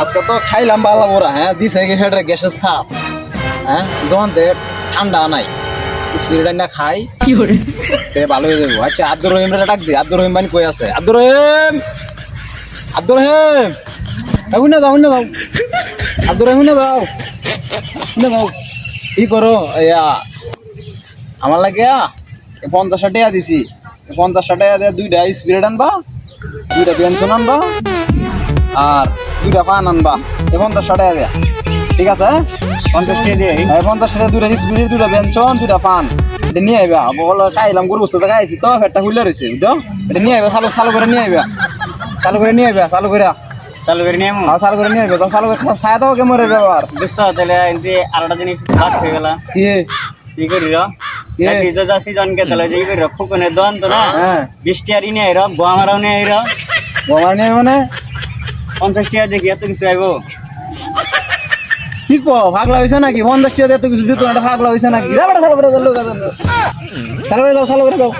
আজকে তো খাইলাম বালা বড়া, হ্যাঁ দিছে কি হেডের গ্যাসের ছাপ, হ্যাঁ যখন ঠান্ডা নাই স্পিরিট না খাই কি করে ভালো হয়ে যাবো। আচ্ছা আব্দুর রহিম ডাক দি, আব্দুর রহিম বানি কই আছে? আব্দুর রহিম, আব্দুর রহিম, না যাও না যাও, আব্দুর রহিম না যাও না যাও। কি করো ইয়া আমার লাগে 50 টাকা দিছি, 50 টাকা দিয়ে 2টা স্পিরিট আনবা, 2টা ব্যঞ্জন আনবা আর 2টা পান আনবা। 50 টাকা দেয়া, ঠিক আছে? 50 টাকা দিয়ে 50 টাকা 2টা স্পিরিট, 2টা ব্যঞ্জন, 2টা পান এটা নিয়ে আইবা। বলো খাইলাম গরু বস্তু খাইছি তো পেটটা খুলে রয়েছে, বুঝছো? এটা নিয়ে আইবা, চালু চালু করে নিয়ে আইবা, চালু করে নিয়ে আইবা, চালু করে চালু করে নিয়ে চালু করে নিয়ে আইবা। চালু করে ছায়া দাও কেমন ব্যবহার বুঝতে তাহলে এনতে আরেকটা জিনিস বাদ হয়ে গেল। কি কি করি র এই যে যাসি জনকে তাহলে যে করি ফুকনে দন তো না হ্যাঁ 20 টাকা নিয়ে আইর গোয়ামারাও নিয়ে আইর বোমা নিয়ে মানে 50 টাকা দেখি এত কিছু আইব। কি কো ভাগলা হইছে নাকি? 50 টাকা এত কিছু দিত না, ভাগলা হইছে নাকি? যা বেটা চালু করে দাও, চালু করে দাও, চালু করে দাও।